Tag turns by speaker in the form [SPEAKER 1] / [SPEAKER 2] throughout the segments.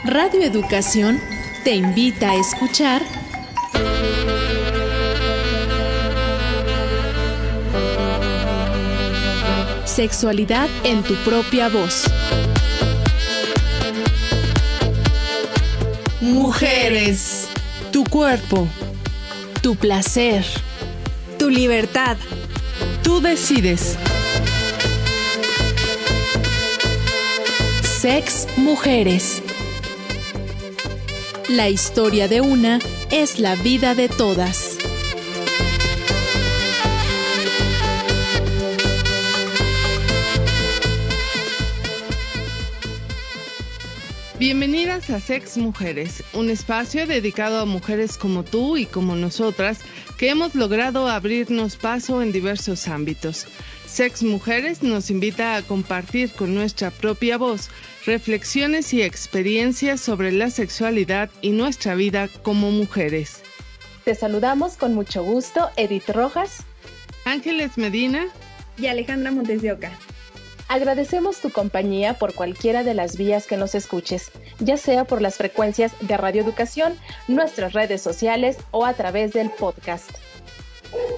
[SPEAKER 1] Radio Educación te invita a escuchar Sexualidad en tu propia voz. Mujeres, tu cuerpo, tu placer,
[SPEAKER 2] tu libertad.
[SPEAKER 1] Tú decides. Sex Mujeres. La historia de una es la vida de todas.
[SPEAKER 3] Bienvenidas a Sex Mujeres, un espacio dedicado a mujeres como tú y como nosotras que hemos logrado abrirnos paso en diversos ámbitos. Sex Mujeres nos invita a compartir con nuestra propia voz reflexiones y experiencias sobre la sexualidad y nuestra vida como mujeres.
[SPEAKER 4] Te saludamos con mucho gusto, Edith Rojas,
[SPEAKER 3] Ángeles Medina
[SPEAKER 2] y Alejandra Montes de Oca.
[SPEAKER 4] Agradecemos tu compañía por cualquiera de las vías que nos escuches, ya sea por las frecuencias de Radio Educación, nuestras redes sociales o a través del podcast.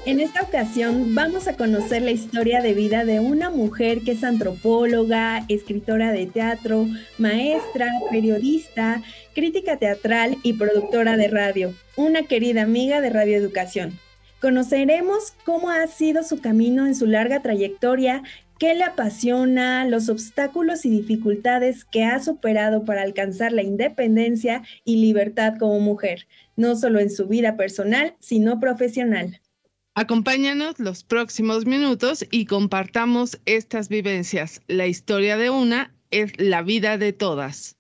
[SPEAKER 2] En esta ocasión vamos a conocer la historia de vida de una mujer que es antropóloga, escritora de teatro, maestra, periodista, crítica teatral y productora de radio, una querida amiga de Radio Educación. Conoceremos cómo ha sido su camino en su larga trayectoria, qué le apasiona, los obstáculos y dificultades que ha superado para alcanzar la independencia y libertad como mujer, no solo en su vida personal, sino profesional.
[SPEAKER 3] Acompáñanos los próximos minutos y compartamos estas vivencias. La historia de una es la vida de todas.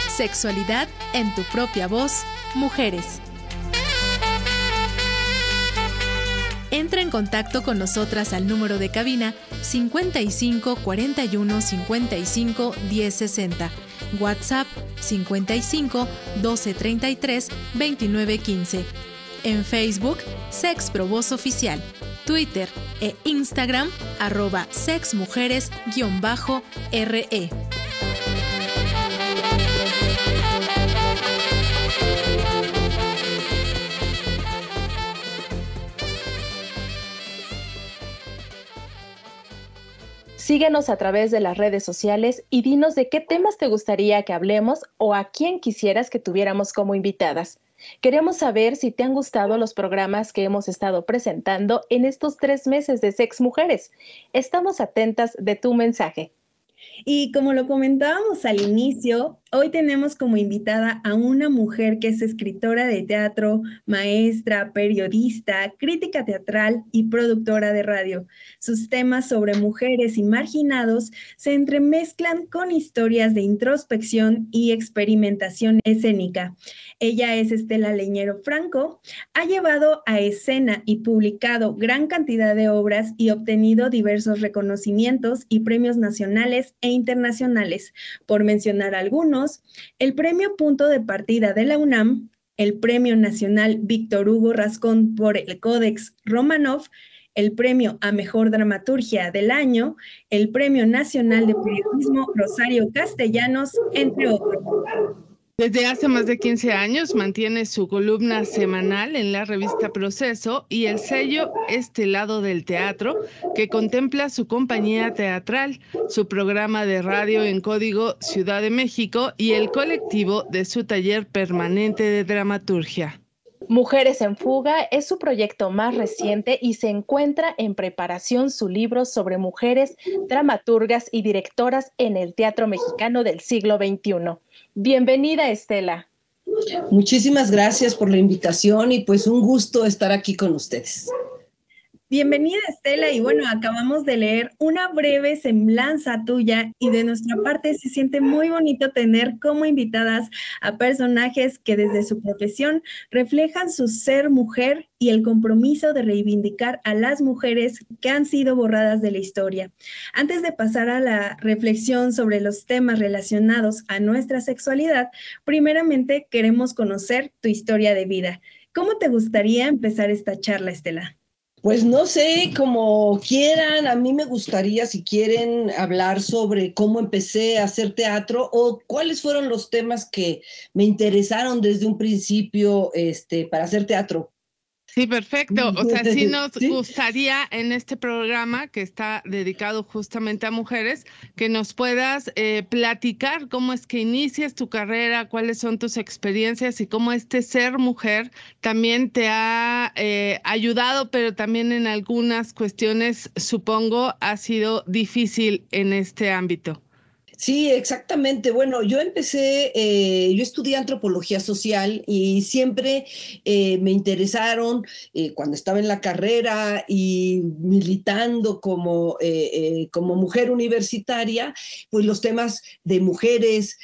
[SPEAKER 1] Sexualidad en tu propia voz, mujeres. Entra en contacto con nosotras al número de cabina 55 41 55 10 60, WhatsApp 55 12 33 29 15, en Facebook Sex Pro Voz Oficial, Twitter e Instagram @sexmujeres_re.
[SPEAKER 4] Síguenos a través de las redes sociales y dinos de qué temas te gustaría que hablemos o a quién quisieras que tuviéramos como invitadas. Queremos saber si te han gustado los programas que hemos estado presentando en estos 3 meses de Sex Mujeres. Estamos atentas de tu mensaje.
[SPEAKER 2] Y como lo comentábamos al inicio, hoy tenemos como invitada a una mujer que es escritora de teatro, maestra, periodista, crítica teatral y productora de radio. Sus temas sobre mujeres y marginados se entremezclan con historias de introspección y experimentación escénica. Ella es Estela Leñero Franco, ha llevado a escena y publicado gran cantidad de obras y obtenido diversos reconocimientos y premios nacionales e internacionales. Por mencionar algunos, el Premio Punto de Partida de la UNAM, el Premio Nacional Víctor Hugo Rascón por el Códex Romanov, el Premio a Mejor Dramaturgia del Año, el Premio Nacional de Periodismo Rosario Castellanos, entre otros.
[SPEAKER 3] Desde hace más de 15 años mantiene su columna semanal en la revista Proceso y el sello Este Lado del Teatro, que contempla su compañía teatral, su programa de radio en Código Ciudad de México y el colectivo de su taller permanente de dramaturgia.
[SPEAKER 4] Mujeres en Fuga es su proyecto más reciente y se encuentra en preparación su libro sobre mujeres, dramaturgas y directoras en el teatro mexicano del siglo XXI. Bienvenida, Estela.
[SPEAKER 5] Muchísimas gracias por la invitación y pues un gusto estar aquí con ustedes.
[SPEAKER 2] Bienvenida, Estela, y bueno, acabamos de leer una breve semblanza tuya y de nuestra parte se siente muy bonito tener como invitadas a personajes que desde su profesión reflejan su ser mujer y el compromiso de reivindicar a las mujeres que han sido borradas de la historia. Antes de pasar a la reflexión sobre los temas relacionados a nuestra sexualidad, primeramente queremos conocer tu historia de vida. ¿Cómo te gustaría empezar esta charla, Estela?
[SPEAKER 5] Pues no sé, como quieran, a mí me gustaría, si quieren, hablar sobre cómo empecé a hacer teatro o cuáles fueron los temas que me interesaron desde un principio, para hacer teatro.
[SPEAKER 3] Sí, perfecto. O sea, sí nos
[SPEAKER 5] ¿Sí?
[SPEAKER 3] gustaría en este programa que está dedicado justamente a mujeres, que nos puedas platicar cómo es que inicias tu carrera, cuáles son tus experiencias y cómo este ser mujer también te ha ayudado, pero también en algunas cuestiones, supongo, ha sido difícil en este ámbito.
[SPEAKER 5] Sí, exactamente. Bueno, yo estudié antropología social y siempre me interesaron cuando estaba en la carrera y militando como mujer universitaria, pues los temas de mujeres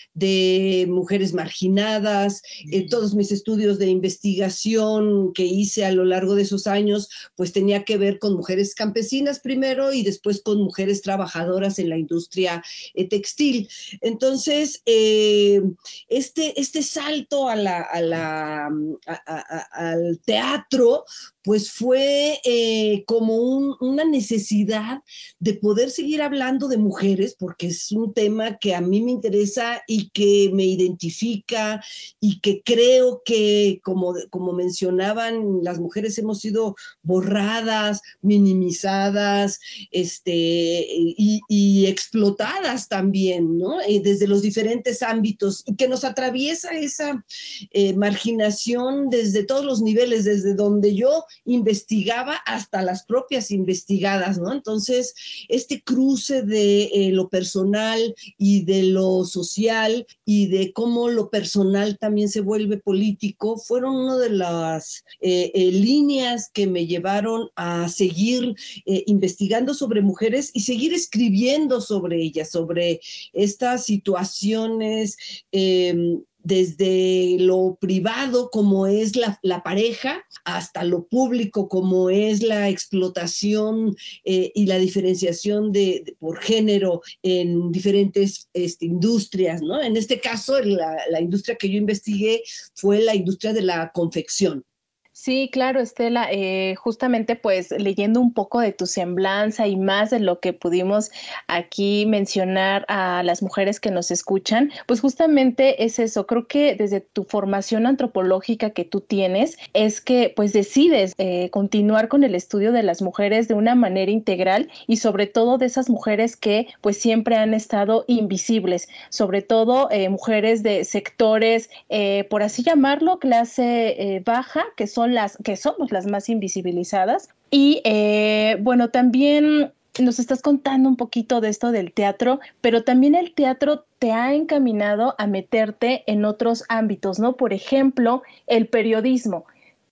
[SPEAKER 5] marginadas, todos mis estudios de investigación que hice a lo largo de esos años, pues tenía que ver con mujeres campesinas primero y después con mujeres trabajadoras en la industria textil. Entonces, este salto al teatro, pues fue como una necesidad de poder seguir hablando de mujeres, porque es un tema que a mí me interesa y que me identifica y que creo que, como mencionaban, las mujeres hemos sido borradas, minimizadas, y explotadas también, ¿no? Desde los diferentes ámbitos, y que nos atraviesa esa marginación desde todos los niveles, desde donde yo investigaba hasta las propias investigadas, ¿no? Entonces, este cruce de lo personal y de lo social y de cómo lo personal también se vuelve político, fueron una de las líneas que me llevaron a seguir investigando sobre mujeres y seguir escribiendo sobre ellas, sobre estas situaciones desde lo privado, como es la pareja, hasta lo público, como es la explotación y la diferenciación por género en diferentes industrias, ¿no? En este caso, la industria que yo investigué fue la industria de la confección.
[SPEAKER 4] Sí, claro, Estela, justamente pues leyendo un poco de tu semblanza y más de lo que pudimos aquí mencionar a las mujeres que nos escuchan, pues justamente es eso. Creo que desde tu formación antropológica que tú tienes es que pues decides continuar con el estudio de las mujeres de una manera integral y sobre todo de esas mujeres que pues siempre han estado invisibles, sobre todo mujeres de sectores, por así llamarlo, clase baja, que somos las más invisibilizadas. Y bueno, también nos estás contando un poquito de esto del teatro, pero también el teatro te ha encaminado a meterte en otros ámbitos, ¿no? Por ejemplo, el periodismo.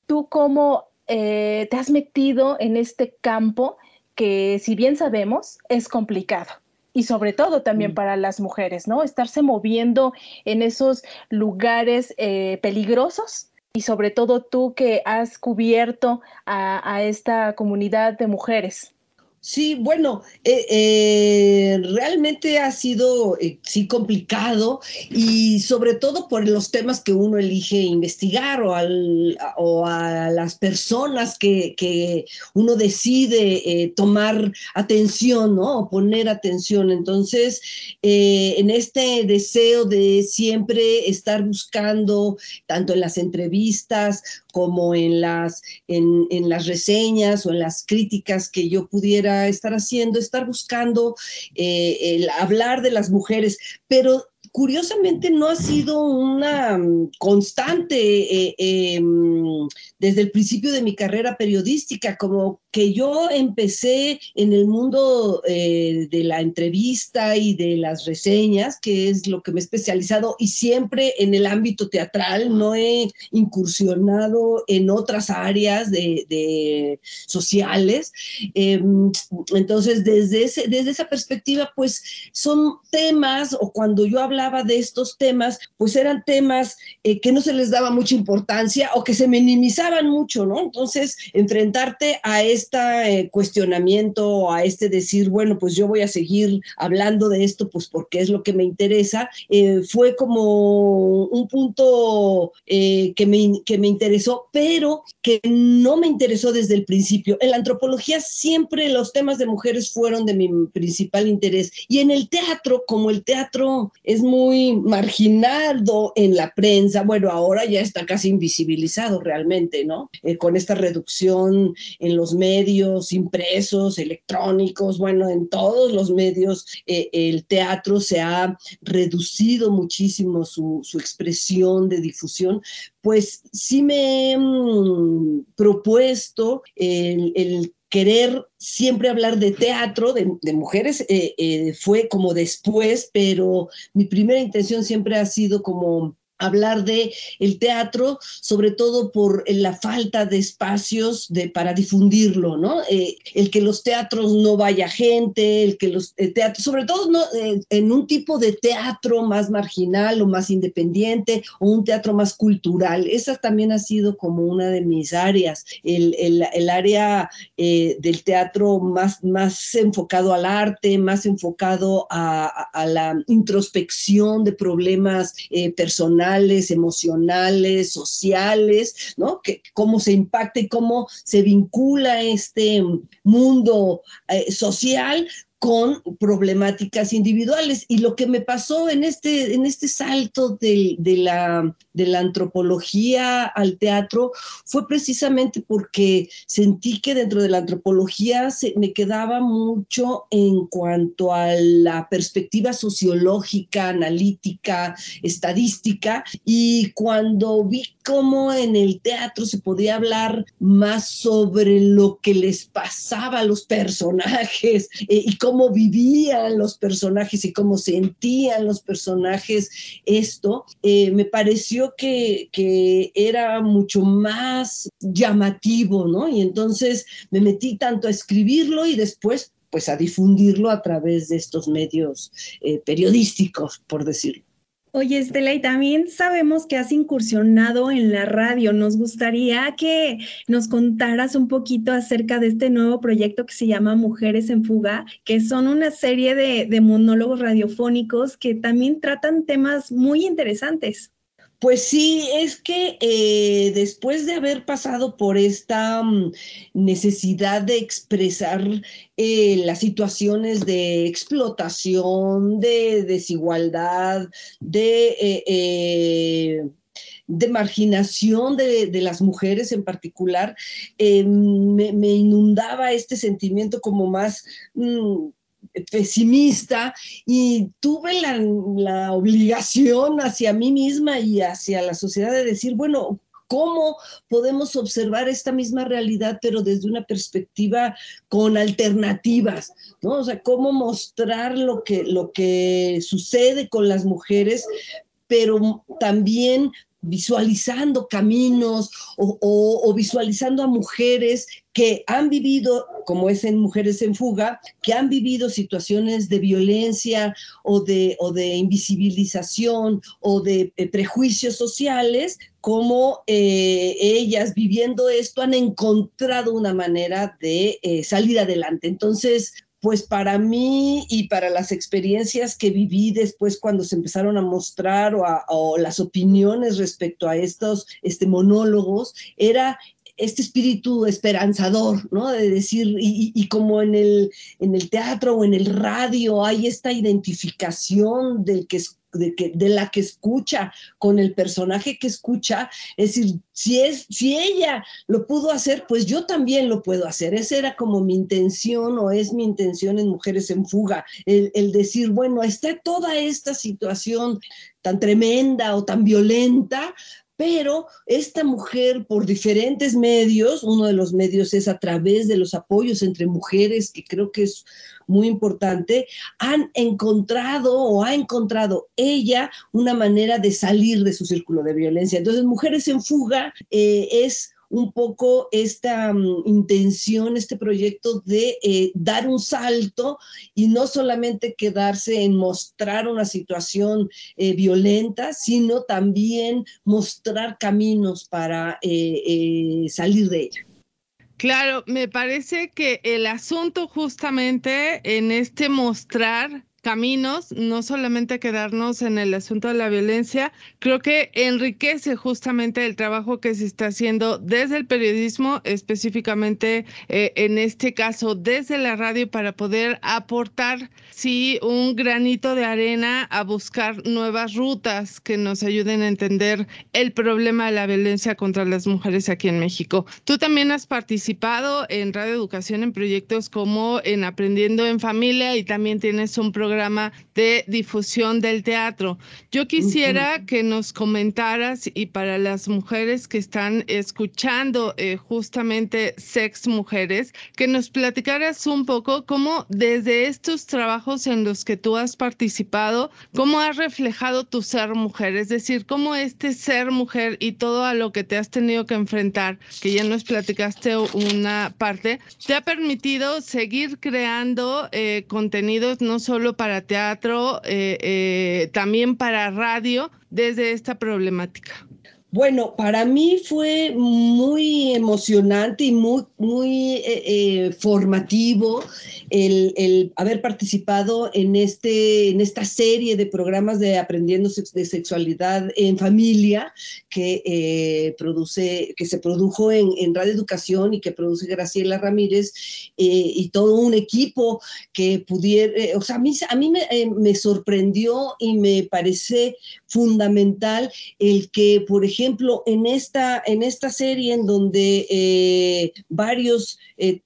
[SPEAKER 4] ¿Tú cómo te has metido en este campo que, si bien sabemos, es complicado? Y sobre todo también para las mujeres, ¿no? Estarse moviendo en esos lugares peligrosos. Y sobre todo tú que has cubierto a esta comunidad de mujeres.
[SPEAKER 5] Sí, bueno, realmente ha sido, sí, complicado y sobre todo por los temas que uno elige investigar o a las personas que uno decide tomar atención, ¿no? O poner atención. Entonces, en este deseo de siempre estar buscando, tanto en las entrevistas como en las reseñas o en las críticas que yo pudiera estar haciendo, estar buscando el hablar de las mujeres, pero curiosamente no ha sido una constante desde el principio de mi carrera periodística, como que yo empecé en el mundo de la entrevista y de las reseñas, que es lo que me he especializado, y siempre en el ámbito teatral, no he incursionado en otras áreas de sociales. Entonces, desde esa perspectiva, pues son temas, o cuando yo hablo hablaba de estos temas, pues eran temas que no se les daba mucha importancia o que se minimizaban mucho, ¿no? Entonces, enfrentarte a este cuestionamiento, a este decir, bueno, pues yo voy a seguir hablando de esto, pues porque es lo que me interesa, fue como un punto que me interesó, pero que no me interesó desde el principio. En la antropología siempre los temas de mujeres fueron de mi principal interés, y en el teatro, como el teatro es muy marginado en la prensa, bueno, ahora ya está casi invisibilizado realmente, ¿no? Con esta reducción en los medios impresos, electrónicos, bueno, en todos los medios, el teatro se ha reducido muchísimo su expresión de difusión. Pues sí me he propuesto el querer siempre hablar de teatro, de mujeres, fue como después, pero mi primera intención siempre ha sido como hablar de el teatro, sobre todo por la falta de espacios para difundirlo, ¿no? El que los teatros no vaya gente, el que los teatros, sobre todo no, en un tipo de teatro más marginal o más independiente, o un teatro más cultural. Esa también ha sido como una de mis áreas, el área del teatro más enfocado al arte, más enfocado a la introspección de problemas personales, emocionales, sociales, ¿no? Cómo se impacta y cómo se vincula este mundo social con problemáticas individuales. Y lo que me pasó en este salto de la antropología al teatro fue precisamente porque sentí que dentro de la antropología me quedaba mucho en cuanto a la perspectiva sociológica, analítica, estadística, y cuando vi cómo en el teatro se podía hablar más sobre lo que les pasaba a los personajes, y cómo vivían los personajes y cómo sentían los personajes esto, me pareció que era mucho más llamativo, ¿no? Y entonces me metí tanto a escribirlo y después pues a difundirlo a través de estos medios periodísticos, por decirlo.
[SPEAKER 2] Oye, Estela, y también sabemos que has incursionado en la radio. Nos gustaría que nos contaras un poquito acerca de este nuevo proyecto que se llama Mujeres en Fuga, que son una serie de monólogos radiofónicos que también tratan temas muy interesantes.
[SPEAKER 5] Pues sí, es que después de haber pasado por esta necesidad de expresar las situaciones de explotación, de desigualdad, de marginación de las mujeres en particular, me inundaba este sentimiento como más pesimista, y tuve la obligación hacia mí misma y hacia la sociedad de decir, bueno, ¿cómo podemos observar esta misma realidad, pero desde una perspectiva con alternativas, ¿no? O sea, ¿cómo mostrar lo que sucede con las mujeres, pero también visualizando caminos o visualizando a mujeres que han vivido, como es en Mujeres en Fuga, que han vivido situaciones de violencia o de invisibilización o de prejuicios sociales, como ellas viviendo esto han encontrado una manera de salir adelante. Entonces, pues para mí y para las experiencias que viví después cuando se empezaron a mostrar o las opiniones respecto a estos monólogos, era este espíritu esperanzador, ¿no? De decir, y como en el teatro o en el radio hay esta identificación de la que escucha con el personaje que escucha, es decir, si ella lo pudo hacer, pues yo también lo puedo hacer. Esa era como mi intención, o es mi intención en Mujeres en Fuga, el decir, bueno, está toda esta situación tan tremenda o tan violenta, pero esta mujer, por diferentes medios, uno de los medios es a través de los apoyos entre mujeres, que creo que es muy importante, ha encontrado ella una manera de salir de su círculo de violencia. Entonces, Mujeres en Fuga es un poco esta intención, este proyecto de dar un salto y no solamente quedarse en mostrar una situación violenta, sino también mostrar caminos para salir de ella.
[SPEAKER 3] Claro, me parece que el asunto justamente en este mostrar caminos, no solamente quedarnos en el asunto de la violencia, creo que enriquece justamente el trabajo que se está haciendo desde el periodismo, específicamente en este caso desde la radio, para poder aportar, sí, un granito de arena a buscar nuevas rutas que nos ayuden a entender el problema de la violencia contra las mujeres aquí en México. Tú también has participado en Radio Educación en proyectos como en Aprendiendo en Familia y también tienes un programa de difusión del teatro. Yo quisiera que nos comentaras, y para las mujeres que están escuchando justamente Sex Mujeres, que nos platicaras un poco cómo desde estos trabajos en los que tú has participado, cómo has reflejado tu ser mujer, es decir, cómo este ser mujer y todo a lo que te has tenido que enfrentar, que ya nos platicaste una parte, te ha permitido seguir creando contenidos no solo para teatro, también para radio, desde esta problemática.
[SPEAKER 5] Bueno, para mí fue muy emocionante y muy formativo el haber participado en esta serie de programas de Aprendiendo de Sexualidad en Familia que se produjo en Radio Educación y que produce Graciela Ramírez y todo un equipo que pudiera, a mí me sorprendió y me parece fundamental el que, por ejemplo, en esta serie en donde varios del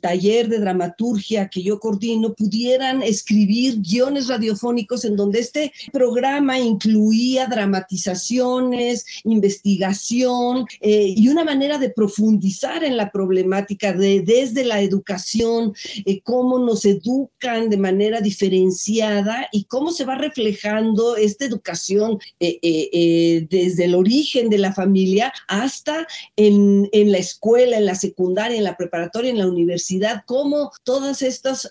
[SPEAKER 5] taller de dramaturgia que yo coordino pudieran escribir guiones radiofónicos en donde este programa incluía dramatizaciones, investigación y una manera de profundizar en la problemática desde la educación, cómo nos educan de manera diferenciada y cómo se va reflejando esta educación desde el origen de la familia hasta en la escuela, en la secundaria, en la preparatoria, en la universidad, cómo todos estos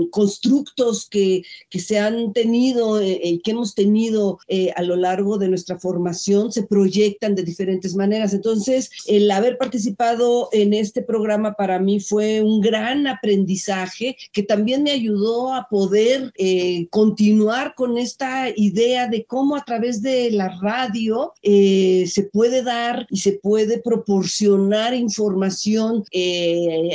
[SPEAKER 5] constructos que se han tenido, que hemos tenido a lo largo de nuestra formación, se proyectan de diferentes maneras. Entonces, el haber participado en este programa para mí fue un gran aprendizaje que también me ayudó a poder continuar con esta idea de cómo a través de la radio se puede dar y se puede proporcionar información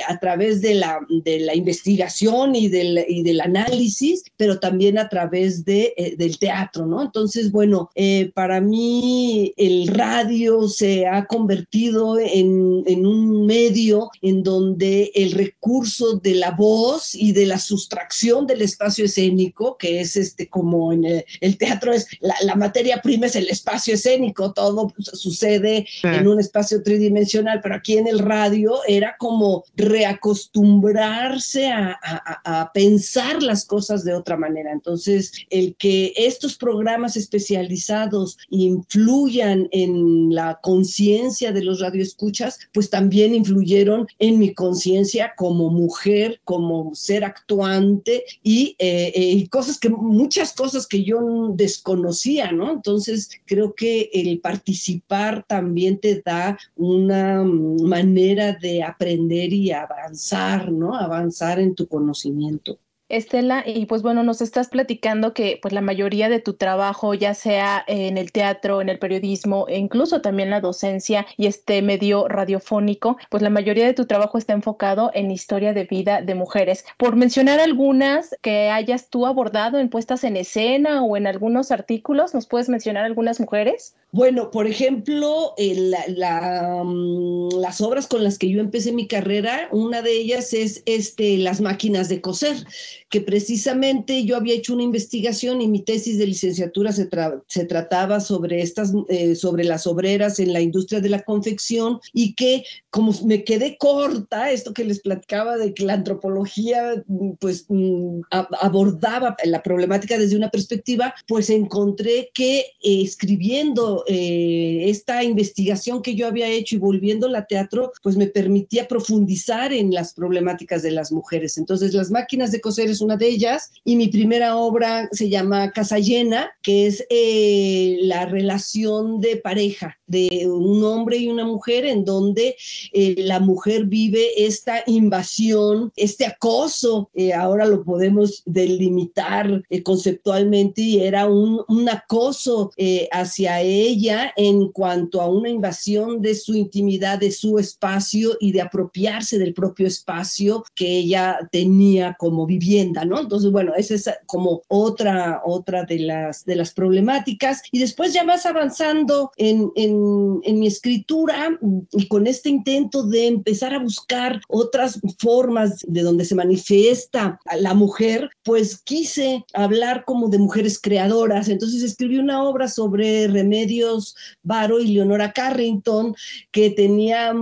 [SPEAKER 5] a través de la investigación y del análisis, pero también a través del teatro, ¿no? Entonces, bueno, para mí el radio se ha convertido en un medio en donde el recurso de la voz y de la sustracción del espacio escénico, que es como en el teatro es la materia prima, es el espacio escénico, todo sucede en un espacio tridimensional, pero aquí en el radio era como reacostumbrarse a pensar las cosas de otra manera. Entonces, el que estos programas especializados influyan en la conciencia de los radioescuchas, pues también influyeron en mi conciencia como mujer, como ser actuante y muchas cosas que yo desconocía, ¿no? Entonces, creo que el participar también te da una manera de aprender y avanzar, ¿no? Avanzar en tu conocimiento.
[SPEAKER 4] Estela, y pues bueno, nos estás platicando que pues la mayoría de tu trabajo, ya sea en el teatro, en el periodismo e incluso también la docencia y este medio radiofónico, pues la mayoría de tu trabajo está enfocado en historia de vida de mujeres. Por mencionar algunas que hayas tú abordado en puestas en escena o en algunos artículos, ¿nos puedes mencionar algunas mujeres?
[SPEAKER 5] Bueno, por ejemplo, las obras con las que yo empecé mi carrera, una de ellas es Las máquinas de coser, que precisamente yo había hecho una investigación y mi tesis de licenciatura se trataba sobre sobre las obreras en la industria de la confección, y que como me quedé corta, esto que les platicaba de que la antropología pues abordaba la problemática desde una perspectiva, pues encontré que escribiendo esta investigación que yo había hecho y volviéndola a teatro, pues me permitía profundizar en las problemáticas de las mujeres. Entonces, Las máquinas de coser es una de ellas, y mi primera obra se llama Casa Llena, que es la relación de pareja de un hombre y una mujer, en donde la mujer vive esta invasión, este acoso, ahora lo podemos delimitar conceptualmente, y era un acoso hacia ella en cuanto a una invasión de su intimidad, de su espacio, y de apropiarse del propio espacio que ella tenía como vivienda, ¿no? Entonces, bueno, esa es como otra de las problemáticas. Y después, ya más avanzando en mi escritura, y con este intento de empezar a buscar otras formas de donde se manifiesta a la mujer, pues quise hablar como de mujeres creadoras. Entonces escribí una obra sobre Remedios Varo y Leonora Carrington, que tenía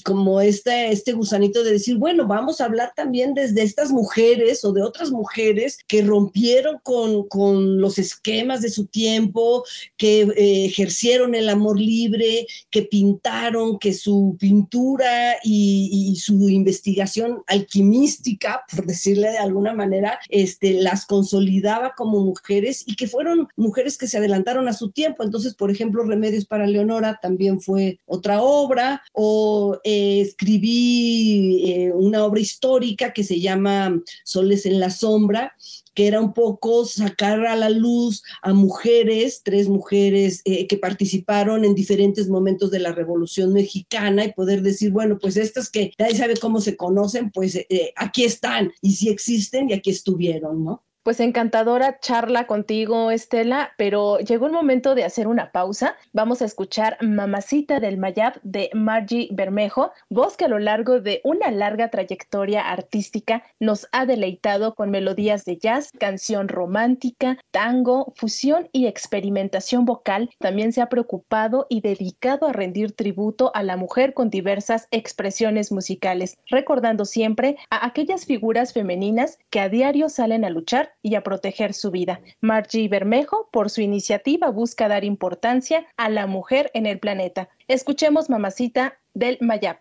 [SPEAKER 5] como este gusanito de decir, bueno, vamos a hablar también desde estas mujeres o de otras mujeres que rompieron con los esquemas de su tiempo, que ejercieron el amor libre, que pintaron, que su pintura y su investigación alquimística, por decirle de alguna manera, las consolidaba como mujeres, y que fueron mujeres que se adelantaron a su tiempo. Entonces, por ejemplo, Remedios para Leonora también fue otra obra, o escribí una obra histórica que se llama Soles en la Sombra, que era un poco sacar a la luz a mujeres, 3 mujeres que participaron en diferentes momentos de la Revolución Mexicana, y poder decir, bueno, pues estas que nadie sabe cómo se conocen, pues aquí están, y sí existen, y aquí estuvieron, ¿no?
[SPEAKER 4] Pues encantadora charla contigo, Estela, pero llegó el momento de hacer una pausa. Vamos a escuchar Mamacita del Mayab de Margie Bermejo, voz que a lo largo de una larga trayectoria artística nos ha deleitado con melodías de jazz, canción romántica, tango, fusión y experimentación vocal. También se ha preocupado y dedicado a rendir tributo a la mujer con diversas expresiones musicales, recordando siempre a aquellas figuras femeninas que a diario salen a luchar y a proteger su vida. Margie Bermejo, por su iniciativa, busca dar importancia a la mujer en el planeta. Escuchemos Mamacita del Mayab.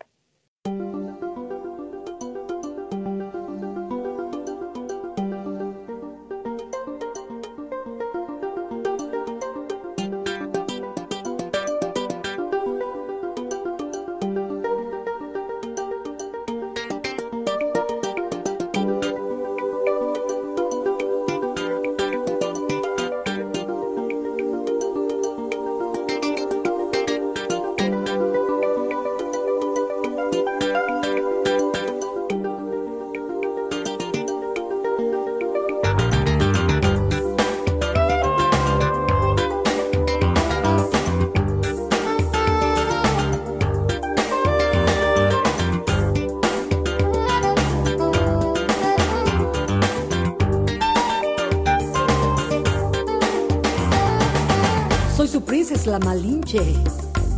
[SPEAKER 6] Soy su princesa la Malinche.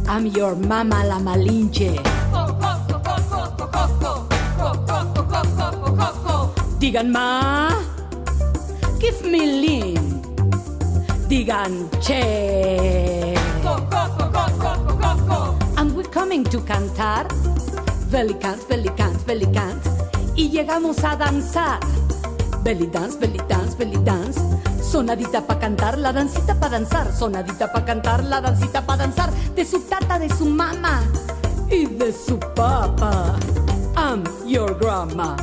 [SPEAKER 6] I'm your mama la Malinche. Digan ma, give me lean. Digan che. And we're coming to cantar. Belly cant, belly cant, belly cant. Y llegamos a danzar. Belly dance, belly dance, belly dance. Sonadita pa' cantar, la dancita pa' danzar. Sonadita pa' cantar, la dancita pa' danzar. De su tata, de su mamá y de su papá. I'm your grandma.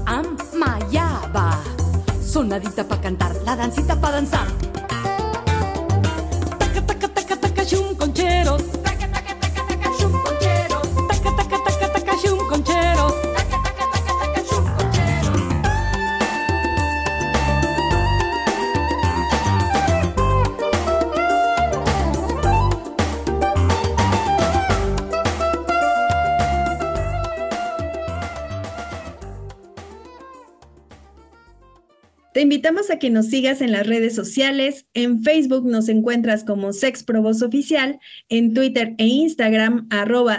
[SPEAKER 6] I'm Mayaba. Sonadita pa' cantar, la dancita pa' danzar. Taca, taca, taca, taca, shum, conchero. Taca, taca, taca, taca, shum, conchero. Taca, taca, taca, taca, shum, conchero.
[SPEAKER 2] Te invitamos a que nos sigas en las redes sociales. En Facebook nos encuentras como Sexprobos Oficial, en Twitter e Instagram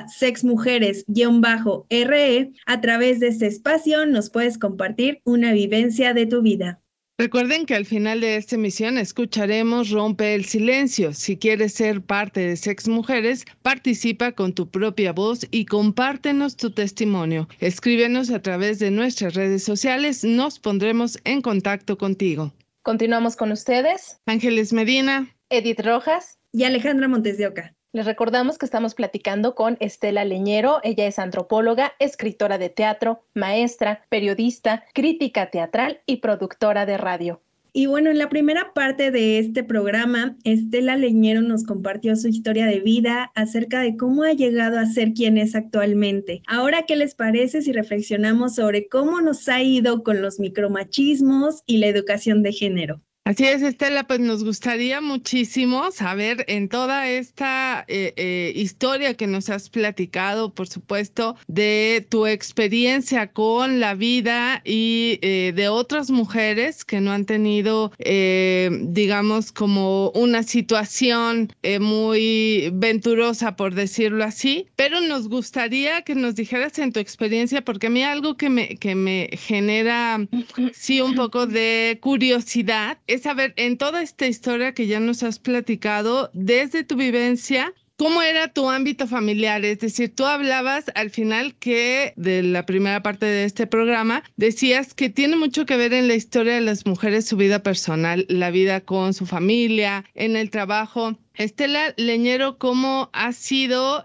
[SPEAKER 2] @sexmujeres_RE. A través de este espacio nos puedes compartir una vivencia de tu vida.
[SPEAKER 3] Recuerden que al final de esta emisión escucharemos Rompe el Silencio. Si quieres ser parte de Sex Mujeres, participa con tu propia voz y compártenos tu testimonio. Escríbenos a través de nuestras redes sociales, nos pondremos en contacto contigo.
[SPEAKER 4] Continuamos con ustedes.
[SPEAKER 3] Ángeles Medina,
[SPEAKER 4] Edith Rojas
[SPEAKER 2] y Alejandra Montes de Oca.
[SPEAKER 4] Les recordamos que estamos platicando con Estela Leñero. Ella es antropóloga, escritora de teatro, maestra, periodista, crítica teatral y productora de radio.
[SPEAKER 2] Y bueno, en la primera parte de este programa, Estela Leñero nos compartió su historia de vida acerca de cómo ha llegado a ser quien es actualmente. Ahora, ¿qué les parece si reflexionamos sobre cómo nos ha ido con los micromachismos y la educación de género?
[SPEAKER 3] Así es, Estela, pues nos gustaría muchísimo saber en toda esta historia que nos has platicado, por supuesto, de tu experiencia con la vida y de otras mujeres que no han tenido, digamos, como una situación muy venturosa, por decirlo así, pero nos gustaría que nos dijeras en tu experiencia, porque a mí algo que me genera, sí, un poco de curiosidad, es saber en toda esta historia que ya nos has platicado, desde tu vivencia, ¿cómo era tu ámbito familiar? Es decir, tú hablabas al final que de la primera parte de este programa, decías que tiene mucho que ver en la historia de las mujeres su vida personal, la vida con su familia, en el trabajo. Estela Leñero, ¿cómo ha sido,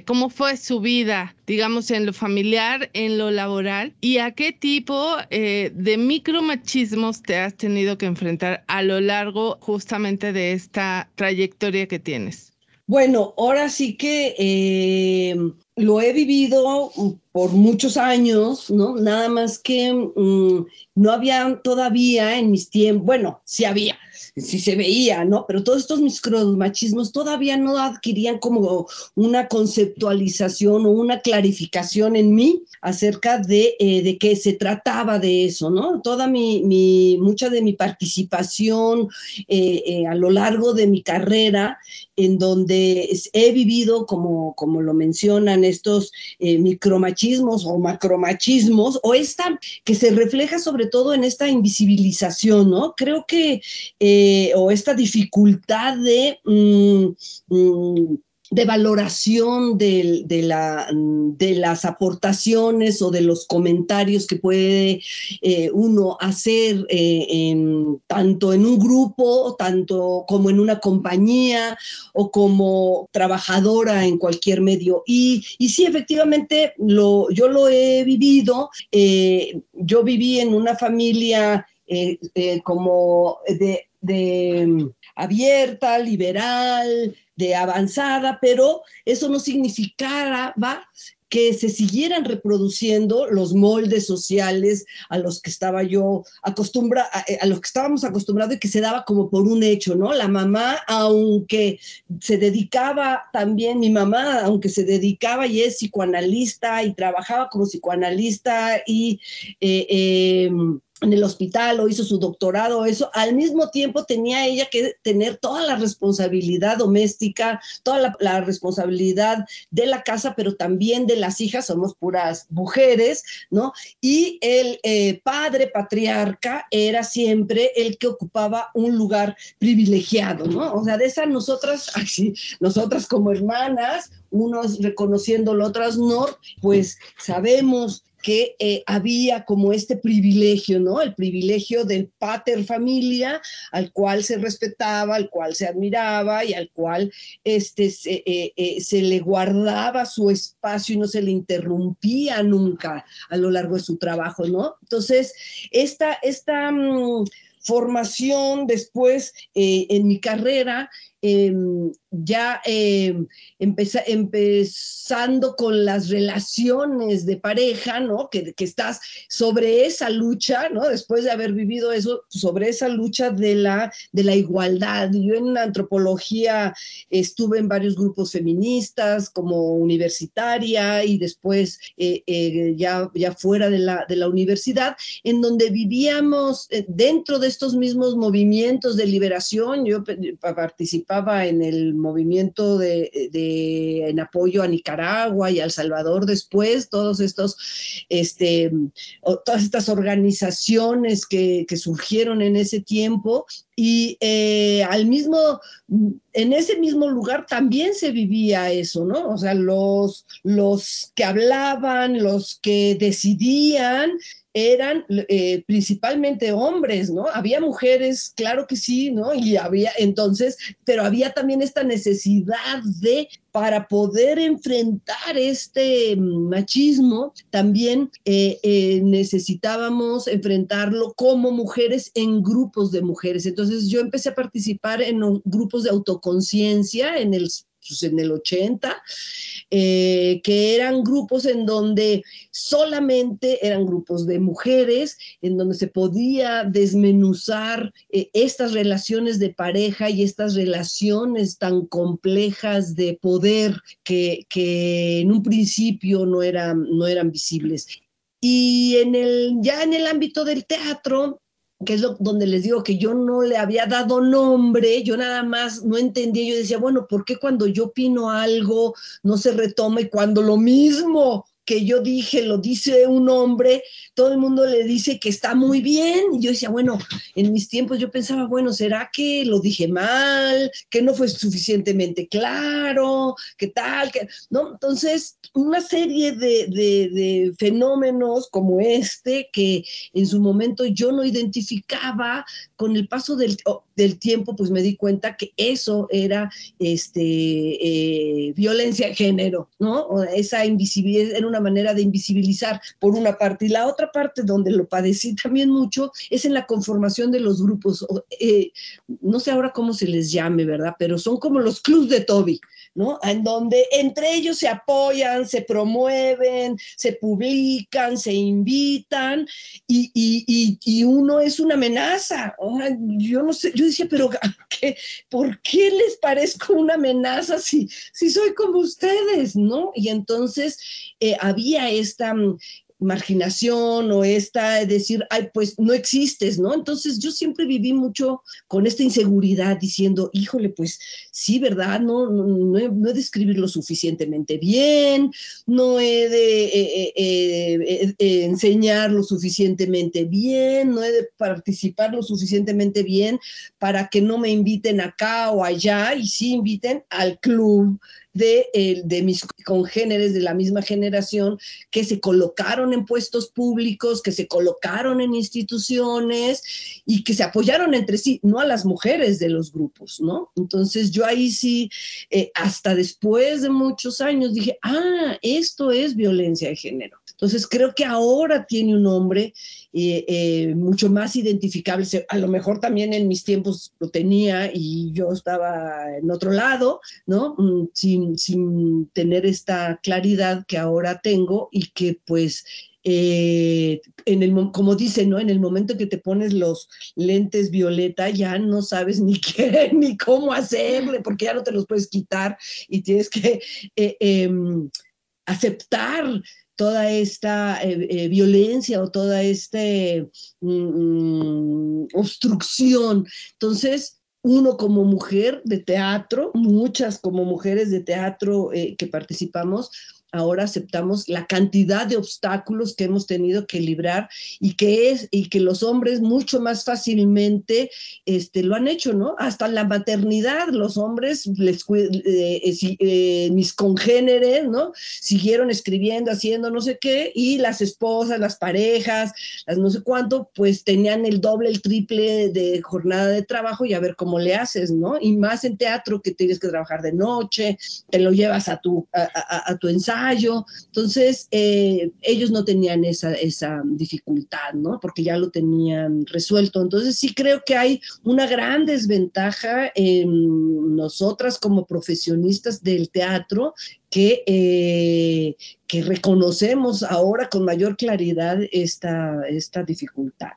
[SPEAKER 3] cómo fue su vida, digamos, en lo familiar, en lo laboral? ¿Y a qué tipo de micromachismos te has tenido que enfrentar a lo largo justamente de esta trayectoria que tienes?
[SPEAKER 5] Bueno, ahora sí que lo he vivido por muchos años, ¿no? Nada más que no había todavía en mis tiempos, bueno, sí había, sí se veía, ¿no? Pero todos estos micromachismos todavía no adquirían como una conceptualización o una clarificación en mí acerca de qué se trataba de eso, ¿no? Mucha de mi participación a lo largo de mi carrera, en donde he vivido, como lo mencionan, estos micromachismos o macromachismos, o esta que se refleja sobre todo en esta invisibilización, ¿no? Creo que, o esta dificultad de valoración de las aportaciones o de los comentarios que puede uno hacer tanto en un grupo, tanto como en una compañía o como trabajadora en cualquier medio. Y sí, efectivamente, yo lo he vivido. Yo viví en una familia como de abierta, liberal, de avanzada, pero eso no significaba que se siguieran reproduciendo los moldes sociales a los que estaba yo acostumbrada, a los que estábamos acostumbrados y que se daba como por un hecho, ¿no? La mamá, aunque se dedicaba también, mi mamá, aunque se dedicaba y es psicoanalista y trabajaba como psicoanalista y en el hospital o hizo su doctorado, eso, al mismo tiempo tenía ella que tener toda la responsabilidad doméstica, toda la responsabilidad de la casa, pero también de las hijas, somos puras mujeres, ¿no? Y el padre patriarca era siempre el que ocupaba un lugar privilegiado, ¿no? O sea, de esas nosotras como hermanas, unos reconociéndolo, otras no, pues sabemos que había como este privilegio, ¿no? El privilegio del pater familia, al cual se respetaba, al cual se admiraba y al cual se le guardaba su espacio y no se le interrumpía nunca a lo largo de su trabajo, ¿no? Entonces, esta formación después en mi carrera, ya empezando con las relaciones de pareja, ¿no? Que estás sobre esa lucha, ¿no? Después de haber vivido eso, sobre esa lucha de la igualdad. Yo en la antropología estuve en varios grupos feministas como universitaria y después ya fuera de la universidad, en donde vivíamos dentro de estos mismos movimientos de liberación. Yo participaba participaba en el movimiento en apoyo a Nicaragua y a El Salvador después, todas estas organizaciones que surgieron en ese tiempo, y en ese mismo lugar también se vivía eso, ¿no? O sea, los que hablaban, los que decidían, eran principalmente hombres, ¿no? Había mujeres, claro que sí, ¿no? Pero había también esta necesidad para poder enfrentar este machismo, también necesitábamos enfrentarlo como mujeres en grupos de mujeres. Entonces yo empecé a participar en grupos de autoconciencia en el 80, que eran grupos en donde solamente eran grupos de mujeres, en donde se podía desmenuzar estas relaciones de pareja y estas relaciones tan complejas de poder que en un principio no eran visibles. Y ya en el ámbito del teatro, que es donde les digo que yo no le había dado nombre, yo nada más no entendía, yo decía, bueno, ¿por qué cuando yo opino algo no se retoma y cuando lo mismo que yo dije lo dice un hombre, todo el mundo le dice que está muy bien? Y yo decía, bueno, en mis tiempos yo pensaba, bueno, ¿será que lo dije mal? ¿Que no fue suficientemente claro? ¿Qué tal? ¿No? Entonces, una serie de fenómenos como que en su momento yo no identificaba, con el paso del tiempo, pues me di cuenta que eso era violencia de género, ¿no? Esa invisibilidad era una manera de invisibilizar por una parte, y la otra parte donde lo padecí también mucho es en la conformación de los grupos, no sé ahora cómo se les llame, ¿verdad? Pero son como los clubs de Toby, ¿no? En donde entre ellos se apoyan, se promueven, se publican, se invitan, y uno es una amenaza. Yo no sé, yo decía, pero ¿por qué les parezco una amenaza si soy como ustedes, ¿no? Y entonces había esta marginación o decir, ay, pues no existes, ¿no? Entonces yo siempre viví mucho con esta inseguridad diciendo, híjole, pues sí, ¿verdad? No he de escribir lo suficientemente bien, no he de enseñar lo suficientemente bien, no he de participar lo suficientemente bien para que no me inviten acá o allá, y sí inviten al club de mis congéneres de la misma generación que se colocaron en puestos públicos, que se colocaron en instituciones y que se apoyaron entre sí, no a las mujeres de los grupos, ¿no? Entonces yo ahí sí, hasta después de muchos años dije, esto es violencia de género. Entonces creo que ahora tiene un nombre mucho más identificable. A lo mejor también en mis tiempos lo tenía y yo estaba en otro lado, ¿no? Sin tener esta claridad que ahora tengo, y que pues como dicen, ¿no? En el momento que te pones los lentes violeta ya no sabes ni qué ni cómo hacerle, porque ya no te los puedes quitar y tienes que aceptar toda esta violencia o toda esta obstrucción. Entonces, uno como mujer de teatro, muchas como mujeres de teatro que participamos, ahora aceptamos la cantidad de obstáculos que hemos tenido que librar, y que los hombres mucho más fácilmente lo han hecho, ¿no? Hasta la maternidad, los hombres, mis congéneres, ¿no? Siguieron escribiendo, haciendo no sé qué, y las esposas, las parejas, las no sé cuánto, pues tenían el doble, el triple de jornada de trabajo, y a ver cómo le haces, ¿no? Y más en teatro, que tienes que trabajar de noche, te lo llevas a tu ensayo. Entonces, ellos no tenían esa dificultad, ¿no? Porque ya lo tenían resuelto. Entonces, sí creo que hay una gran desventaja en nosotras como profesionistas del teatro, que reconocemos ahora con mayor claridad esta dificultad.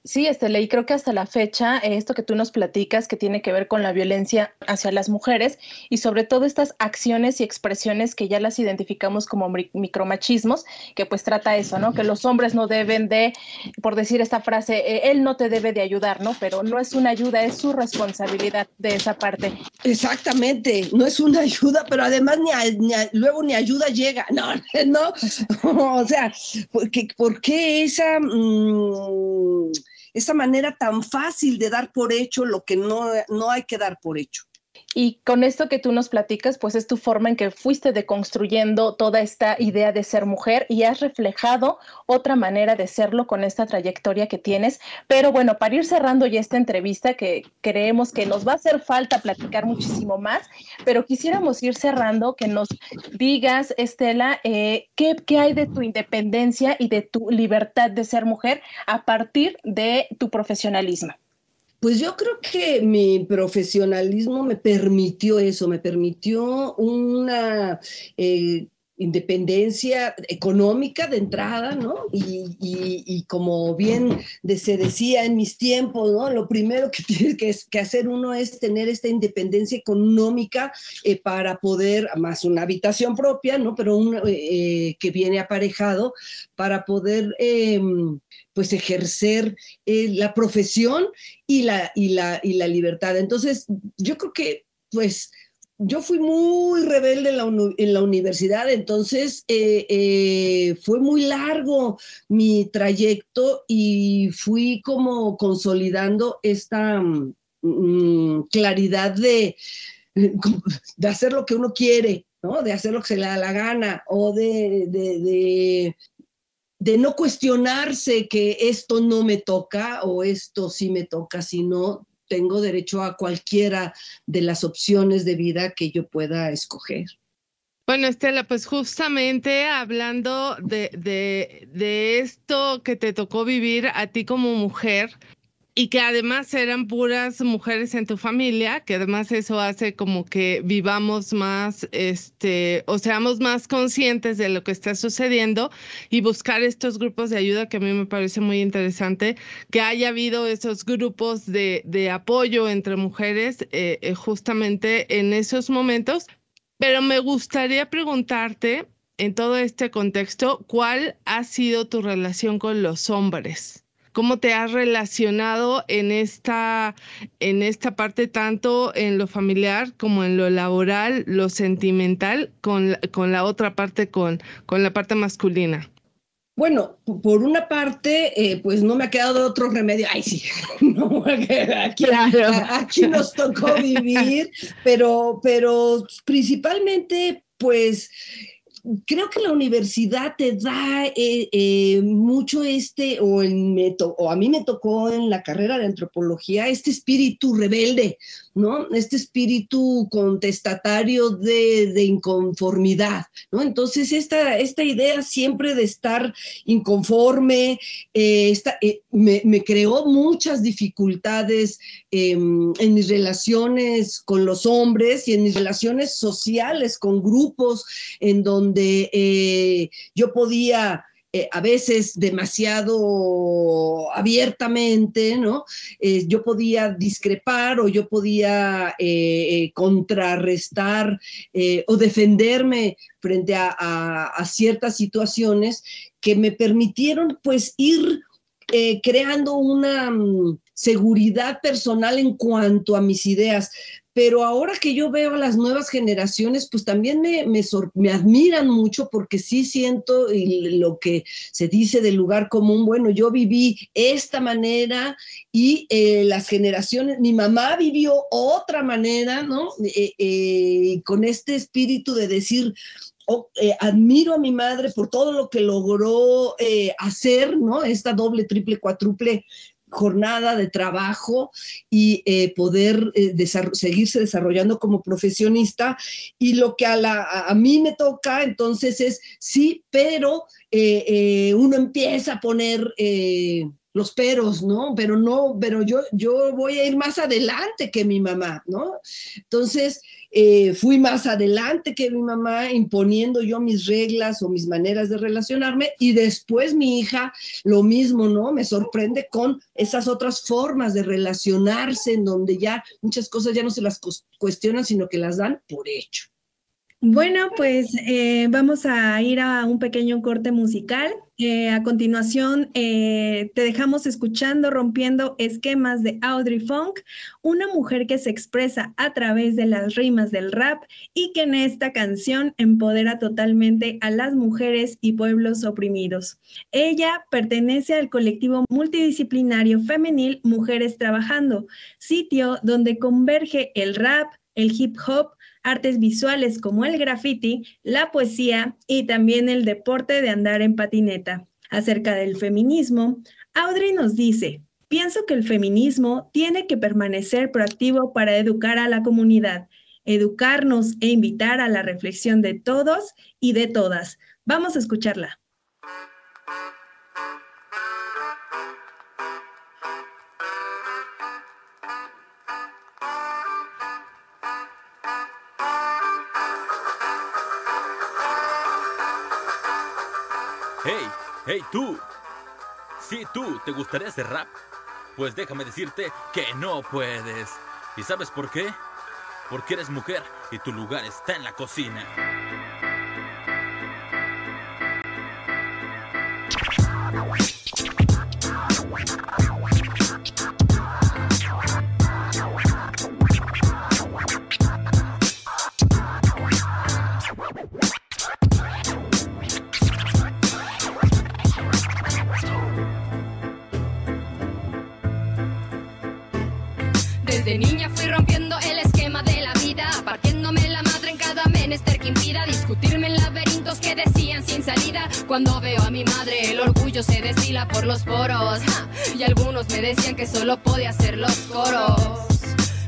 [SPEAKER 4] Sí, Estela, y creo que hasta la fecha, esto que tú nos platicas, que tiene que ver con la violencia hacia las mujeres y sobre todo estas acciones y expresiones que ya las identificamos como micromachismos, que pues trata eso, ¿no? Que los hombres no deben de, por decir esta frase, él no te debe de ayudar, ¿no? Pero no es una ayuda, es su responsabilidad de esa parte.
[SPEAKER 5] Exactamente, no es una ayuda, pero además luego ni ayuda llega, no, o sea, ¿por qué esa manera tan fácil de dar por hecho lo que no hay que dar por hecho?
[SPEAKER 4] Y con esto que tú nos platicas, pues es tu forma en que fuiste deconstruyendo toda esta idea de ser mujer y has reflejado otra manera de serlo con esta trayectoria que tienes. Pero bueno, para ir cerrando ya esta entrevista, que creemos que nos va a hacer falta platicar muchísimo más, pero quisiéramos ir cerrando, que nos digas, Estela, ¿qué hay de tu independencia y de tu libertad de ser mujer a partir de tu profesionalismo?
[SPEAKER 5] Pues yo creo que mi profesionalismo me permitió eso, me permitió una independencia económica de entrada, ¿no? Y como bien se decía en mis tiempos, ¿no? Lo primero que tiene que hacer uno es tener esta independencia económica para poder, más una habitación propia, ¿no? Pero que viene aparejado para poder pues ejercer la profesión y la libertad. Entonces, yo creo que pues yo fui muy rebelde en la universidad, entonces fue muy largo mi trayecto y fui como consolidando esta claridad de hacer lo que uno quiere, ¿no? De hacer lo que se le da la gana, o de no cuestionarse que esto no me toca o esto sí me toca, sino tengo derecho a cualquiera de las opciones de vida que yo pueda escoger.
[SPEAKER 3] Bueno, Estela, pues justamente hablando de esto que te tocó vivir a ti como mujer, y que además eran puras mujeres en tu familia, que además eso hace como que vivamos más, o seamos más conscientes de lo que está sucediendo y buscar estos grupos de ayuda, que a mí me parece muy interesante que haya habido esos grupos de apoyo entre mujeres justamente en esos momentos. Pero me gustaría preguntarte, en todo este contexto, ¿cuál ha sido tu relación con los hombres? ¿Cómo te has relacionado en esta parte, tanto en lo familiar como en lo laboral, lo sentimental, con la otra parte, con la parte masculina?
[SPEAKER 5] Bueno, por una parte, pues no me ha quedado otro remedio. Ay, sí, no, aquí nos tocó vivir, pero principalmente, pues creo que la universidad te da mucho o a mí me tocó en la carrera de antropología este espíritu rebelde, ¿no? Este espíritu contestatario de inconformidad, ¿no? Entonces esta idea siempre de estar inconforme me creó muchas dificultades en mis relaciones con los hombres y en mis relaciones sociales con grupos en donde yo podía a veces demasiado abiertamente, ¿no? Yo podía discrepar o yo podía contrarrestar o defenderme frente a ciertas situaciones que me permitieron pues ir creando una seguridad personal en cuanto a mis ideas. Pero ahora que yo veo a las nuevas generaciones, pues también me admiran mucho, porque sí siento lo que se dice del lugar común. Bueno, yo viví esta manera y las generaciones, mi mamá vivió otra manera, ¿no? Con este espíritu de decir, admiro a mi madre por todo lo que logró hacer, ¿no? Esta doble, triple, cuádruple jornada de trabajo y poder seguirse desarrollando como profesionista. Y lo que a mí me toca entonces es sí, pero uno empieza a poner los peros, ¿no? Pero yo voy a ir más adelante que mi mamá, ¿no? Entonces, fui más adelante que mi mamá, imponiendo yo mis reglas o mis maneras de relacionarme, y después mi hija, lo mismo, ¿no? Me sorprende con esas otras formas de relacionarse en donde ya muchas cosas ya no se las cuestionan, sino que las dan por hecho.
[SPEAKER 2] Bueno, pues vamos a ir a un pequeño corte musical. A continuación, te dejamos escuchando Rompiendo Esquemas de Audrey Funk, una mujer que se expresa a través de las rimas del rap y que en esta canción empodera totalmente a las mujeres y pueblos oprimidos. Ella pertenece al colectivo multidisciplinario femenil Mujeres Trabajando, sitio donde converge el rap, el hip hop, artes visuales como el graffiti, la poesía y también el deporte de andar en patineta. Acerca del feminismo, Audrey nos dice: pienso que el feminismo tiene que permanecer proactivo para educar a la comunidad, educarnos e invitar a la reflexión de todos y de todas. Vamos a escucharla.
[SPEAKER 7] Hey, tú. Sí, tú, ¿te gustaría hacer rap? Pues déjame decirte que no puedes. ¿Y sabes por qué? Porque eres mujer y tu lugar está en la cocina.
[SPEAKER 8] Desde niña fui rompiendo el esquema de la vida, partiéndome la madre en cada menester que impida discutirme en laberintos que decían sin salida. Cuando veo a mi madre el orgullo se destila por los poros, y algunos me decían que solo podía hacer los coros.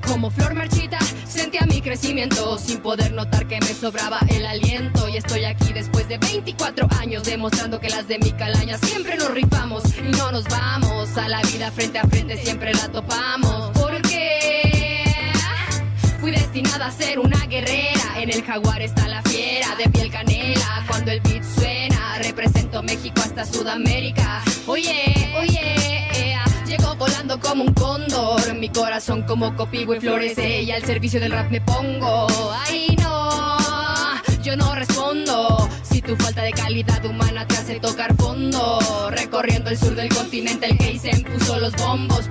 [SPEAKER 8] Como flor marchita sentía mi crecimiento, sin poder notar que me sobraba el aliento. Y estoy aquí después de 24 años, demostrando que las de mi calaña siempre nos rifamos y no nos vamos. A la vida frente a frente siempre la topamos, porque fui destinada a ser una guerrera. En el jaguar está la fiera, de piel canela. Cuando el beat suena, represento México hasta Sudamérica. Oye, llego volando como un cóndor, mi corazón como copigo y florece, y al servicio del rap me pongo. Ay no, yo no respondo si tu falta de calidad humana te hace tocar fondo. Recorriendo el sur del continente el Geisen puso los bombos.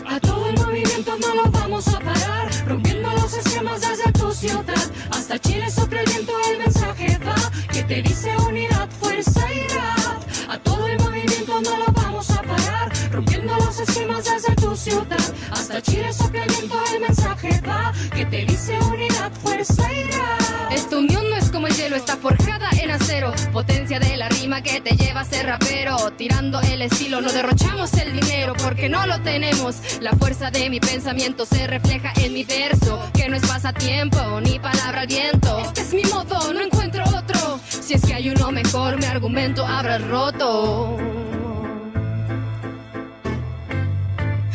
[SPEAKER 8] A todo el movimiento no lo vamos a parar, rompiendo los esquemas desde tu ciudad hasta Chile. Sopla el viento, el mensaje va, que te dice unidad, fuerza y rap. A todo el movimiento no lo vamos a parar, rompiendo los esquemas desde tu ciudad hasta Chile. Sopla el viento, el mensaje va, que te dice unidad, fuerza y rap. Esta unión no es como el hielo, está forjada en acero, potencia de la rima que te lleva a ser rapero. Tirando el estilo no derrochamos el dinero porque no lo tenemos. La fuerza de mi pensamiento se refleja en mi verso, que no es pasatiempo ni palabra al viento. Este es mi modo, no encuentro otro. Si es que hay uno mejor, mi argumento habrás roto.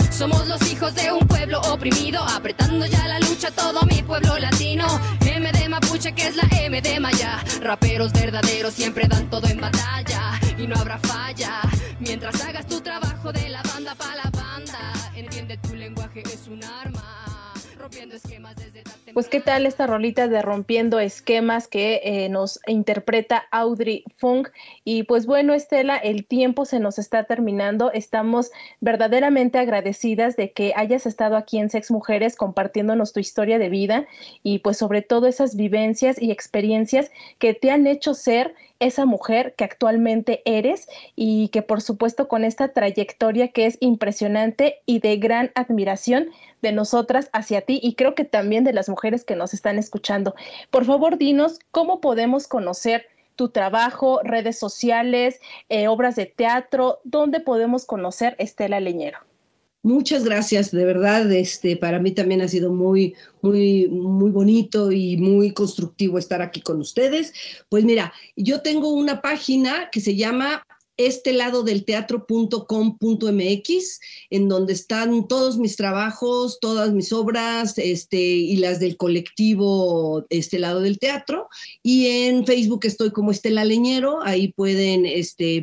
[SPEAKER 8] Somos los hijos de un pueblo oprimido, apretando ya la lucha todo mi pueblo latino. M de Mapuche, que es la M de Maya. Raperos verdaderos siempre dan todo en batalla y no habrá falla. Mientras hagas tu trabajo de la banda pa' la banda, entiende tu lenguaje es un arma, rompiendo esquemas desde tan temprano.
[SPEAKER 4] Pues qué tal esta rolita de Rompiendo Esquemas que nos interpreta Audrey Funk. Y pues bueno, Estela, el tiempo se nos está terminando. Estamos verdaderamente agradecidas de que hayas estado aquí en Sex Mujeres compartiéndonos tu historia de vida y pues sobre todo esas vivencias y experiencias que te han hecho ser esa mujer que actualmente eres, y que por supuesto con esta trayectoria que es impresionante y de gran admiración de nosotras hacia ti, y creo que también de las mujeres que nos están escuchando. Por favor, dinos cómo podemos conocer tu trabajo, redes sociales, obras de teatro, ¿dónde podemos conocer Estela Leñero?
[SPEAKER 5] Muchas gracias, de verdad, para mí también ha sido muy bonito y muy constructivo estar aquí con ustedes. Pues mira, yo tengo una página que se llama esteladodelteatro.com.mx, en donde están todos mis trabajos, todas mis obras, y las del colectivo Este Lado del Teatro. Y en Facebook estoy como Estela Leñero, ahí pueden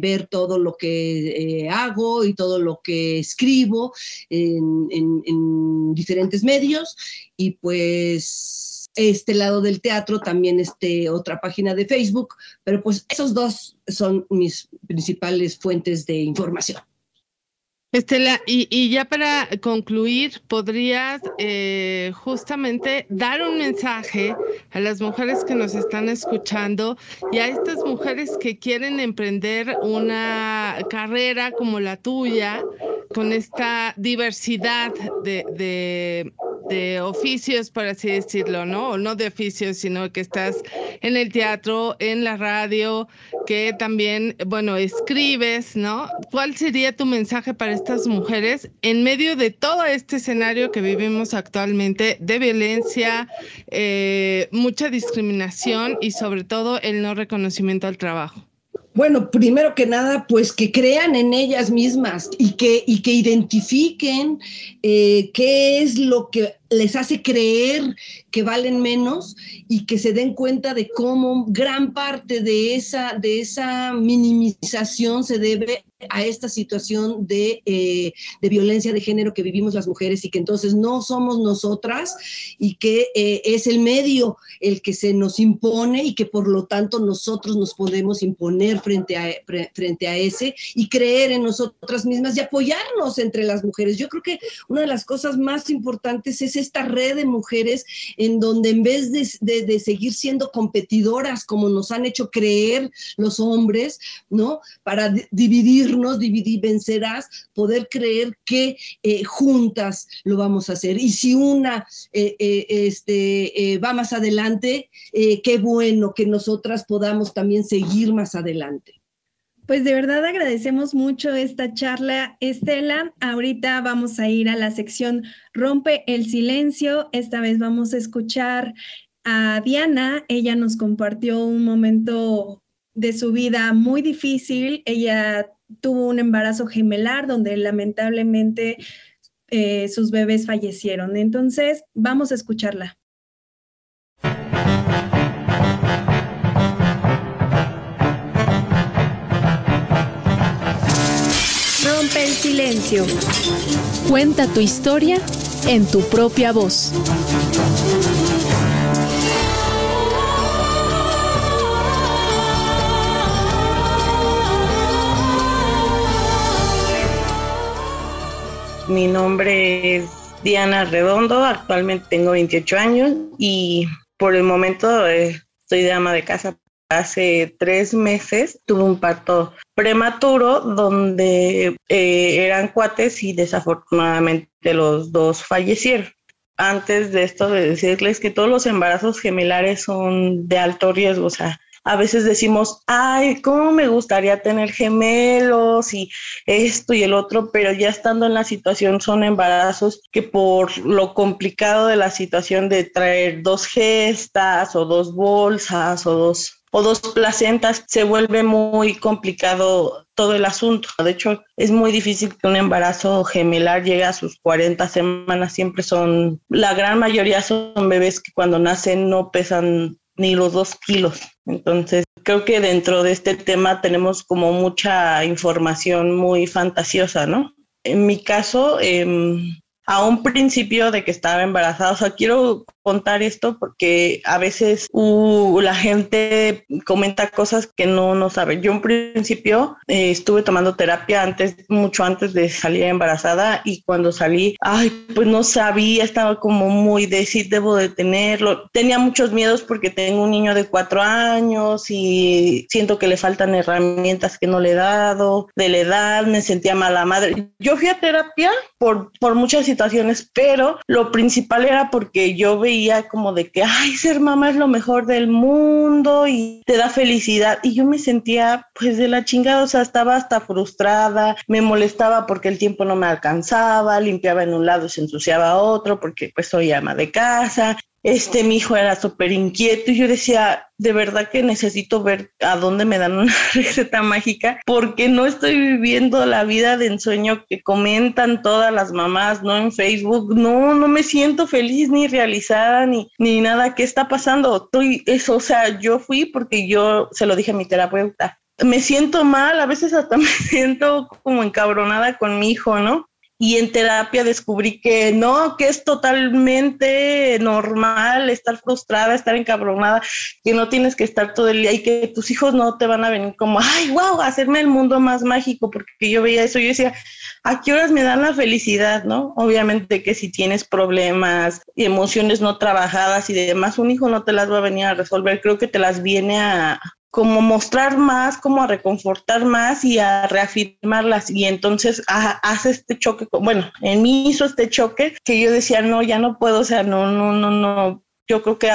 [SPEAKER 5] ver todo lo que hago y todo lo que escribo en diferentes medios. Y pues Este Lado del Teatro, también otra página de Facebook, pero pues esos dos son mis principales fuentes de información.
[SPEAKER 3] Estela, y ya para concluir, ¿podrías justamente dar un mensaje a las mujeres que nos están escuchando y a estas mujeres que quieren emprender una carrera como la tuya, con esta diversidad de oficios, por así decirlo, ¿no? O no de oficios, sino que estás en el teatro, en la radio, que también, bueno, escribes, ¿no? ¿Cuál sería tu mensaje para estas mujeres en medio de todo este escenario que vivimos actualmente de violencia, mucha discriminación y sobre todo el no reconocimiento al trabajo?
[SPEAKER 5] Bueno, primero que nada, pues que crean en ellas mismas y que identifiquen qué es lo que les hace creer que valen menos, y que se den cuenta de cómo gran parte de esa minimización se debe a esta situación de violencia de género que vivimos las mujeres, y que entonces no somos nosotras, y que es el medio el que se nos impone, y que por lo tanto nosotros nos podemos imponer frente a ese, y creer en nosotras mismas y apoyarnos entre las mujeres. Yo creo que una de las cosas más importantes es esta red de mujeres en donde, en vez de seguir siendo competidoras como nos han hecho creer los hombres, ¿no? Para dividirnos, dividir vencerás, poder creer que juntas lo vamos a hacer. Y si una va más adelante, qué bueno que nosotras podamos también seguir más adelante.
[SPEAKER 2] Pues de verdad agradecemos mucho esta charla, Estela. Ahorita vamos a ir a la sección Rompe el Silencio. Esta vez vamos a escuchar a Diana. Ella nos compartió un momento de su vida muy difícil. Ella tuvo un embarazo gemelar donde lamentablemente sus bebés fallecieron. Entonces, vamos a escucharla. Rompe el silencio.
[SPEAKER 1] Cuenta tu historia en tu propia voz.
[SPEAKER 9] Mi nombre es Diana Redondo, actualmente tengo 28 años y por el momento soy de ama de casa. Hace 3 meses tuve un parto prematuro donde eran cuates y desafortunadamente los 2 fallecieron. Antes de esto, de decirles que todos los embarazos gemelares son de alto riesgo, o sea, a veces decimos, ay, cómo me gustaría tener gemelos y esto y el otro, pero ya estando en la situación son embarazos que por lo complicado de la situación de traer 2 gestas o 2 bolsas o dos placentas, se vuelve muy complicado todo el asunto. De hecho, es muy difícil que un embarazo gemelar llegue a sus 40 semanas. La gran mayoría son bebés que cuando nacen no pesan ni los 2 kilos. Entonces, creo que dentro de este tema tenemos como mucha información muy fantasiosa, ¿no? En mi caso, a un principio de que estaba embarazada, o sea, quiero contar esto porque a veces la gente comenta cosas que no sabe. Yo en principio estuve tomando terapia mucho antes de salir embarazada, y cuando salí, pues no sabía, estaba como muy de sí, debo de tenerlo. Tenía muchos miedos porque tengo un niño de 4 años y siento que le faltan herramientas que no le he dado, de la edad, me sentía mala madre. Yo fui a terapia por muchas situaciones, pero lo principal era porque yo veía como de que, ser mamá es lo mejor del mundo y te da felicidad. Y yo me sentía pues de la chingada, o sea, estaba hasta frustrada, me molestaba porque el tiempo no me alcanzaba, limpiaba en un lado y se ensuciaba otro porque pues soy ama de casa. Mi hijo era súper inquieto y yo decía, de verdad que necesito ver a dónde me dan una receta mágica, porque no estoy viviendo la vida de ensueño que comentan todas las mamás, ¿no? En Facebook, no me siento feliz ni realizada ni nada. ¿Qué está pasando? Yo fui porque yo se lo dije a mi terapeuta. Me siento mal, a veces hasta me siento como encabronada con mi hijo, ¿no? Y en terapia descubrí que no, que es totalmente normal estar frustrada, estar encabronada, que no tienes que estar todo el día y que tus hijos no te van a venir como, ay, wow, hacerme el mundo más mágico, porque yo veía eso, yo decía, ¿a qué horas me dan la felicidad, no? Obviamente que si tienes problemas y emociones no trabajadas y demás, un hijo no te las va a venir a resolver, creo que te las viene a como mostrar más, como a reconfortar más y a reafirmarlas. Y entonces hace este choque, bueno, en mí hizo este choque que yo decía, no, ya no puedo, o sea, no. Yo creo que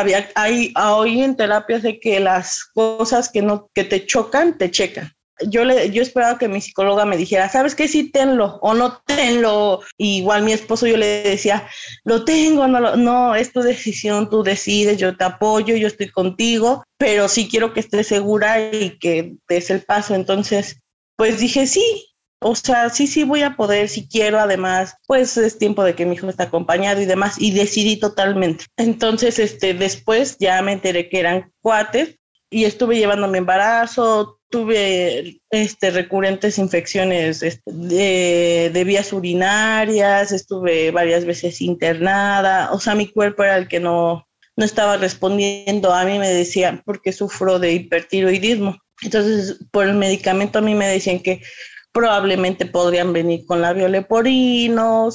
[SPEAKER 9] hoy en terapia sé que las cosas que te chocan, te checan. Yo esperaba que mi psicóloga me dijera, ¿sabes qué? Sí, tenlo o no tenlo. Y igual mi esposo yo le decía, lo tengo, no, es tu decisión, tú decides, yo te apoyo, yo estoy contigo, pero sí quiero que estés segura y que des el paso. Entonces, pues dije, sí, o sea, sí voy a poder, si quiero. Además, pues es tiempo de que mi hijo está acompañado y demás, y decidí totalmente. Entonces, después ya me enteré que eran cuates y estuve llevando mi embarazo. Tuve recurrentes infecciones de vías urinarias, estuve varias veces internada, o sea, mi cuerpo era el que no estaba respondiendo. A mí me decían, porque sufro de hipertiroidismo, entonces por el medicamento a mí me decían que probablemente podrían venir con labio leporino,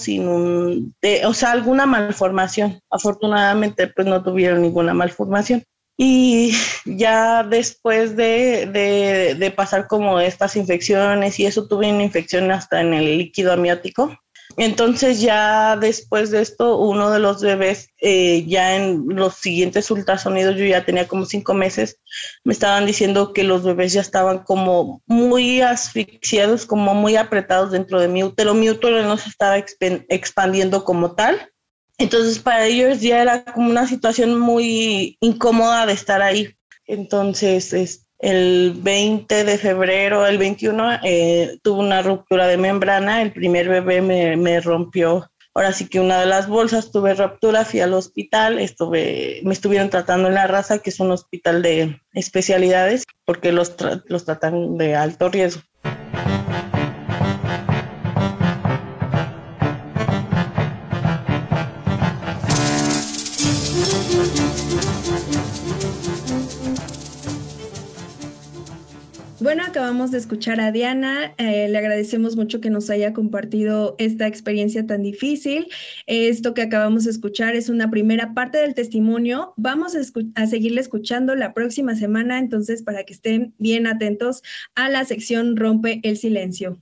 [SPEAKER 9] alguna malformación. Afortunadamente pues no tuvieron ninguna malformación. Y ya después de pasar como estas infecciones y eso, tuve una infección hasta en el líquido amniótico. Entonces ya después de esto, uno de los bebés, ya en los siguientes ultrasonidos, yo ya tenía como 5 meses, me estaban diciendo que los bebés ya estaban como muy asfixiados, como muy apretados dentro de mi útero. Mi útero no se estaba expandiendo como tal. Entonces para ellos ya era como una situación muy incómoda de estar ahí. Entonces el 20 de febrero, el 21, tuve una ruptura de membrana. El primer bebé me rompió, ahora sí que una de las bolsas, tuve ruptura, fui al hospital, me estuvieron tratando en La Raza, que es un hospital de especialidades, porque los tratan de alto riesgo.
[SPEAKER 2] Bueno, acabamos de escuchar a Diana, le agradecemos mucho que nos haya compartido esta experiencia tan difícil. Esto que acabamos de escuchar es una primera parte del testimonio. Vamos a seguirle escuchando la próxima semana, entonces para que estén bien atentos a la sección Rompe el Silencio.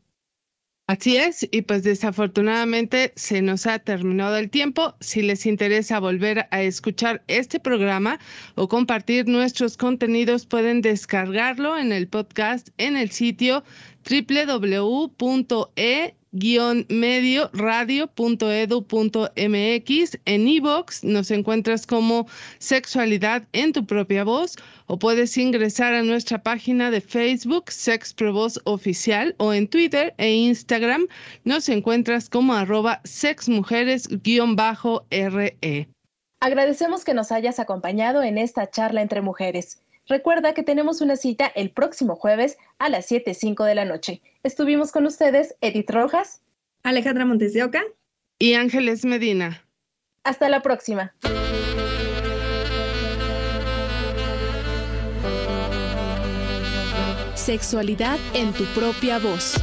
[SPEAKER 3] Así es, y pues desafortunadamente se nos ha terminado el tiempo. Si les interesa volver a escuchar este programa o compartir nuestros contenidos, pueden descargarlo en el podcast en el sitio www.medioradio.edu.mx. En iVoox nos encuentras como Sexualidad en tu propia voz, o puedes ingresar a nuestra página de Facebook Sex Pro Voz Oficial, o en Twitter e Instagram nos encuentras como @sexmujeres_re.
[SPEAKER 4] Agradecemos que nos hayas acompañado en esta charla entre mujeres. Recuerda que tenemos una cita el próximo jueves a las 7:05 de la noche. Estuvimos con ustedes Edith Rojas,
[SPEAKER 2] Alejandra Montes de Oca
[SPEAKER 3] y Ángeles Medina.
[SPEAKER 4] Hasta la próxima.
[SPEAKER 1] Sexualidad en tu propia voz.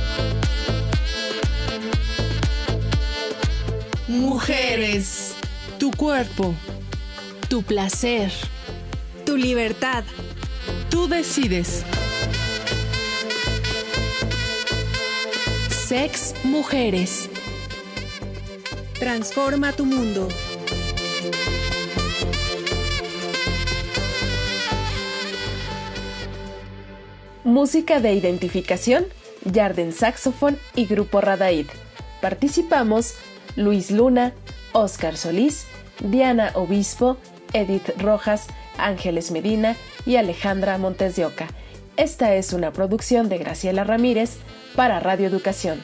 [SPEAKER 1] Mujeres, tu cuerpo, tu placer, tu libertad. Tú decides. Sex Mujeres. Transforma tu mundo.
[SPEAKER 4] Música de identificación, Yarden Saxofón y Grupo Radaid. Participamos Luis Luna, Óscar Solís, Diana Obispo Edith Rojas, Ángeles Medina y Alejandra Montes de Oca. Esta es una producción de Graciela Ramírez para Radio Educación.